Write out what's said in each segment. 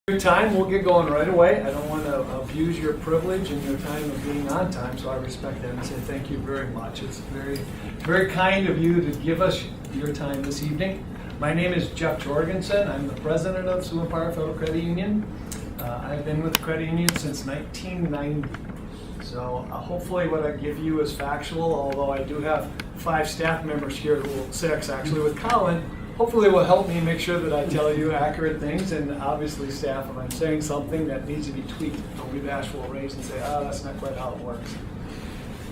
Your time, we'll get going right away. I don't want to abuse your privilege and your time of being on time, so I respect that and say thank you very much. It's very, very kind of you to give us your time this evening. My name is Jeff Jorgensen. I'm the president of Sioux Federal Credit Union. I've been with the credit union since 1990. So hopefully what I give you is factual, although I do have 5 staff members here, 6 actually with Colin. Hopefully it will help me make sure that I tell you accurate things, and obviously staff, if I'm saying something that needs to be tweaked, don't be bashful or raise and say, oh, that's not quite how it works.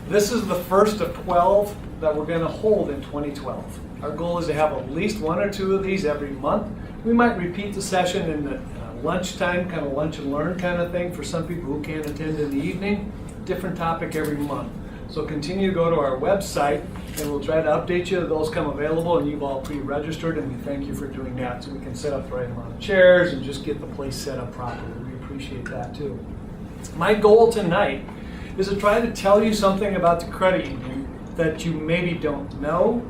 This is the first of 12 that we're going to hold in 2012. Our goal is to have at least 1 or 2 of these every month. We might repeat the session in the lunchtime, kind of lunch and learn kind of thing for some people who can't attend in the evening. Different topic every month. So continue to go to our website and we'll try to update you. Those come available and you've all pre-registered, and we thank you for doing that so we can set up the right amount of chairs and just get the place set up properly. We appreciate that too. My goal tonight is to try to tell you something about the credit union that you maybe don't know,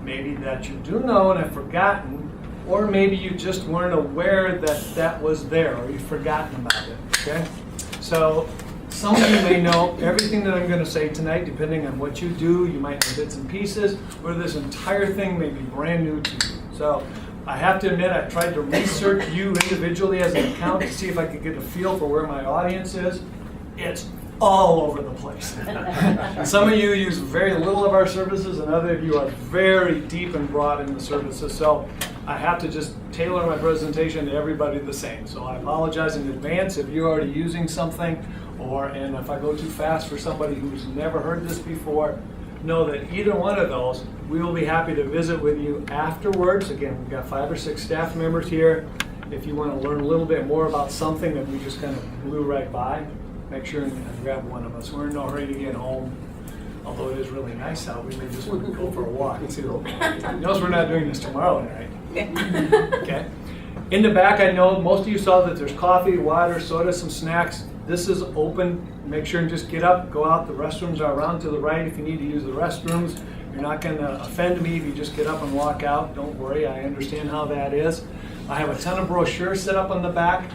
maybe that you do know and have forgotten, or maybe you just weren't aware that that was there or you've forgotten about it, okay? So some of you may know everything that I'm going to say tonight, depending on what you do. You might know bits and pieces, or this entire thing may be brand new to you. So I have to admit, I tried to research you individually as an account to see if I could get a feel for where my audience is. It's all over the place. Some of you use very little of our services, and other of you are very deep and broad in the services. So I have to just tailor my presentation to everybody the same. So I apologize in advance if you're already using something, and if I go too fast for somebody who's never heard this before, know that either one of those, we will be happy to visit with you afterwards. Again, we've got 5 or 6 staff members here. If you want to learn a little bit more about something that we just kind of blew right by, make sure and grab one of us. We're in no hurry to get home, although it is really nice out. We may just want to go for a walk too. Notice we're not doing this tomorrow night. Okay. In the back, I know most of you saw that there's coffee, water, soda, some snacks. This is open. Make sure and just get up, go out. The restrooms are around to the right if you need to use the restrooms. You're not going to offend me if you just get up and walk out. Don't worry, I understand how that is. I have a ton of brochures set up on the back.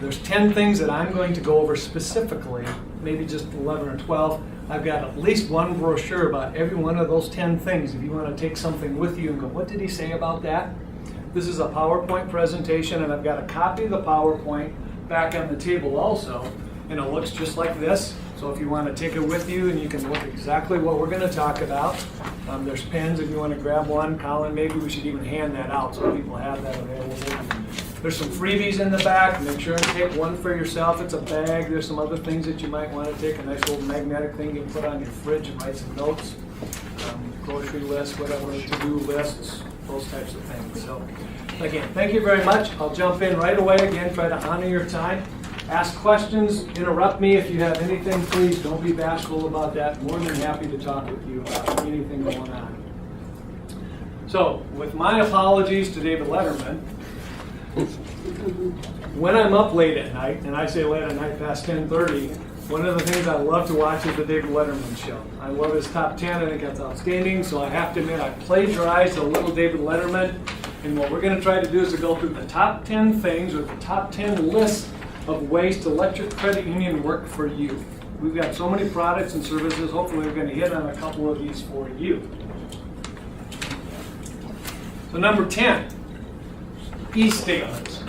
There's 10 things that I'm going to go over specifically, maybe just 11 or 12. I've got at least one brochure about every one of those 10 things. If you want to take something with you and go, what did he say about that? This is a PowerPoint presentation, and I've got a copy of the PowerPoint back on the table also, and it looks just like this. So if you want to take it with you and you can look exactly what we're going to talk about. There's pens if you want to grab one. Colin, maybe we should even hand that out so people have that available. There's some freebies in the back. Make sure and take one for yourself. It's a bag. There's some other things that you might want to take. A nice little magnetic thing you can put on your fridge and write some notes. Grocery list, whatever, to-do lists, those types of things. So again, thank you very much. I'll jump in right away. Again, try to honor your time. Ask questions, interrupt me if you have anything, please. Don't be bashful about that. More than happy to talk with you about anything going on. So, with my apologies to David Letterman, when I'm up late at night, and I say late at night past 10:30, one of the things I love to watch is the David Letterman show. I love his top 10. I think that's outstanding. So I have to admit, I plagiarized a little David Letterman. And what we're going to try to do is to go through the top 10 things, or the top 10 lists of ways to let your credit union work for you. We've got so many products and services. Hopefully we're going to hit on a couple of these for you. So number 10, e-statements.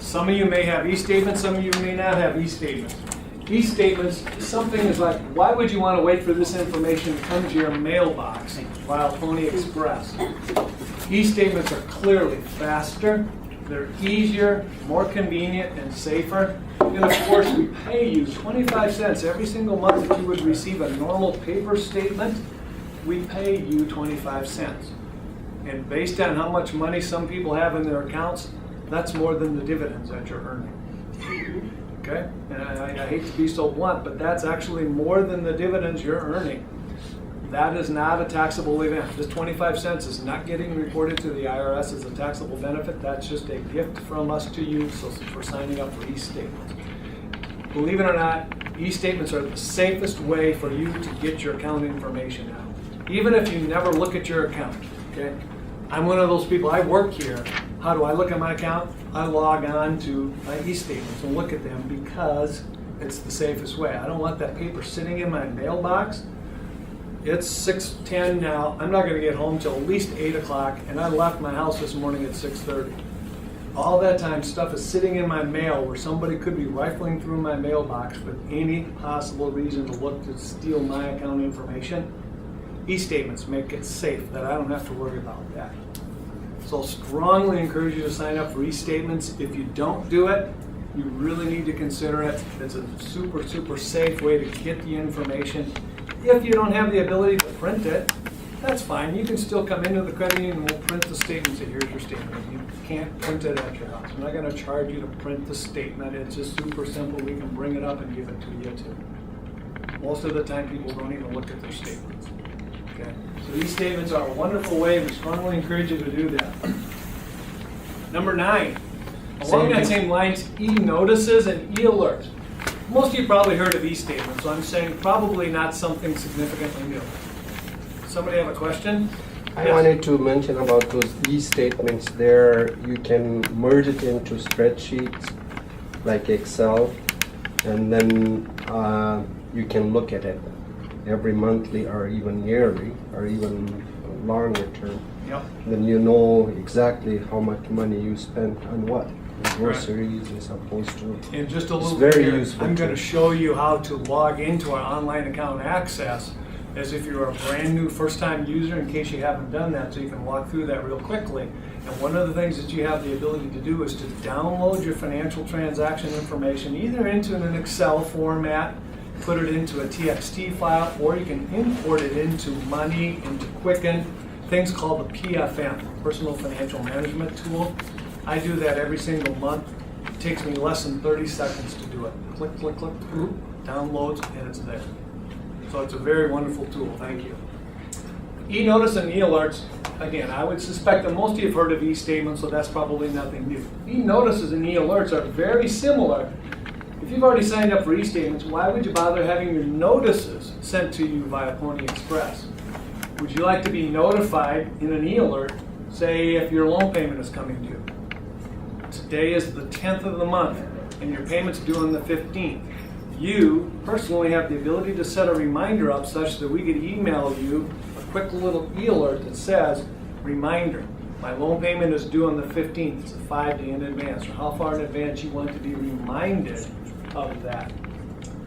Some of you may have e-statements, some of you may not have e-statements. E-statements, something is like, why would you want to wait for this information to come to your mailbox via Pony Express? E-statements are clearly faster, they're easier, more convenient, and safer. And of course, we pay you 25 cents every single month that you would receive a normal paper statement. We pay you 25 cents. And based on how much money some people have in their accounts, that's more than the dividends that you're earning. Okay? And I hate to be so blunt, but that's actually more than the dividends you're earning. That is not a taxable event. This 25 cents is not getting reported to the IRS as a taxable benefit. That's just a gift from us to you, so for signing up for e-statements. Believe it or not, e-statements are the safest way for you to get your account information out. Even if you never look at your account, okay? I'm one of those people, I work here. How do I look at my account? I log on to my e-statements and look at them because it's the safest way. I don't want that paper sitting in my mailbox. It's 6:10 now. I'm not going to get home till at least 8 o'clock, and I left my house this morning at 6:30. All that time, stuff is sitting in my mail where somebody could be rifling through my mailbox for any possible reason to look to steal my account information. E-statements make it safe that I don't have to worry about that. So I'll strongly encourage you to sign up for e-statements. If you don't do it, you really need to consider it. It's a super, super safe way to get the information. If you don't have the ability to print it, that's fine. You can still come into the credit union and we'll print the statement. Say, here's your statement. You can't print it at your house. We're not going to charge you to print the statement. It's just super simple. We can bring it up and give it to you too. Most of the time, people don't even look at their statements. Okay? So these statements are a wonderful way. We strongly encourage you to do that. Number 9. Along that same lines, e-notices and e-alerts. Most of you probably heard of e-statements, so I'm saying probably not something significantly new. Somebody have a question? I wanted to mention about those e-statements there. You can merge it into spreadsheets like Excel, and then you can look at it every monthly or even yearly or even longer term. Yep. Then you know exactly how much money you spent on what. Groceries as opposed to. And just a little very bit here, useful I'm going to tool. show you how to log into our online account access as if you're a brand new first-time user in case you haven't done that, so you can walk through that real quickly. And one of the things that you have the ability to do is to download your financial transaction information either into an Excel format, put it into a TXT file, or you can import it into Money, into Quicken, things called the PFM, Personal Financial Management Tool. I do that every single month. It takes me less than 30 seconds to do it. Click, click, click, downloads, and it's there. So it's a very wonderful tool. Thank you. E-notice and e-alerts, again, I would suspect that most of you have heard of e-statements, so that's probably nothing new. E-notices and e-alerts are very similar. If you've already signed up for e-statements, why would you bother having your notices sent to you via Pony Express? Would you like to be notified in an e-alert, say if your loan payment is coming due? Today is the 10th of the month, and your payment's due on the 15th. You personally have the ability to set a reminder up such that we could email you a quick little e-alert that says, reminder, my loan payment is due on the 15th. It's a 5 day in advance, or how far in advance you want to be reminded of that.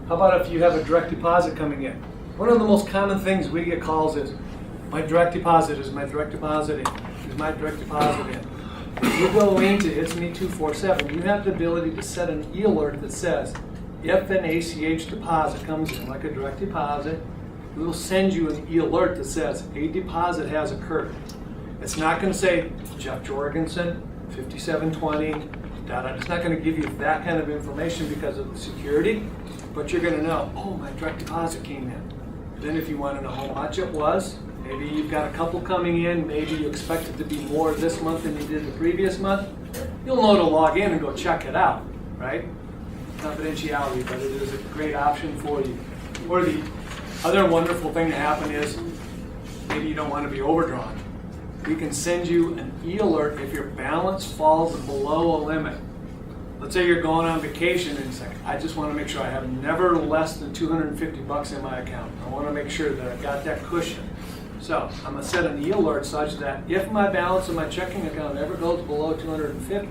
How about if you have a direct deposit coming in? One of the most common things we get calls is, my direct deposit, is my direct deposit in? Is my direct deposit in? If you go into It's Me 247, you have the ability to set an e-alert that says, if an ACH deposit comes in, like a direct deposit, we will send you an e-alert that says a deposit has occurred. It's not going to say Jeff Jorgensen, 5720, It's not going to give you that kind of information because of the security, but you're going to know, oh, my direct deposit came in. Then if you want to know how much it was, maybe you've got a couple coming in, maybe you expect it to be more this month than you did the previous month, you'll know to log in and go check it out, right? Confidentiality, but it is a great option for you. Or the other wonderful thing to happen is, maybe you don't want to be overdrawn. We can send you an e-alert if your balance falls below a limit. Let's say you're going on vacation and you say, I just want to make sure I have never less than $250 in my account. I want to make sure that I've got that cushion. So I'm going to set an e-alert such that if my balance in my checking account ever goes below 250,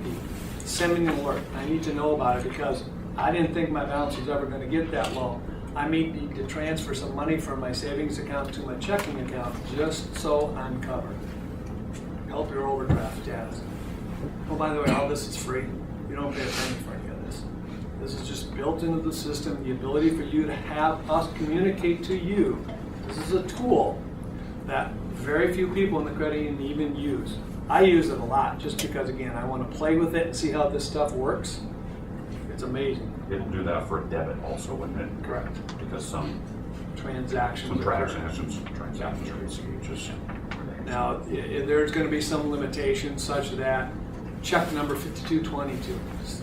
send me an alert. I need to know about it because I didn't think my balance was ever going to get that low. I may need to transfer some money from my savings account to my checking account just so I'm covered. Help your overdraft status. Oh, by the way, all this is free. You don't pay a penny for any of this. This is just built into the system, the ability for you to have us communicate to you. This is a tool that very few people in the credit union even use. I use it a lot just because, again, I want to play with it and see how this stuff works. It's amazing. It'll do that for a debit also, wouldn't it? Correct. Because some Transactions. just Now, there's going to be some limitations such that check number 5222.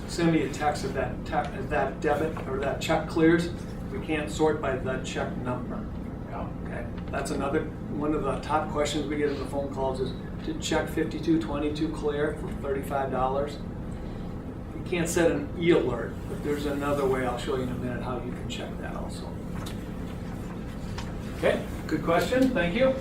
Send me a text if that debit or that check clears. We can't sort by the check number. yeah. Okay, that's another one of the top questions we get in the phone calls is to check 5222 clear for $35. You can't set an e-alert, but there's another way I'll show you in a minute how you can check that also. Okay, good question, thank you.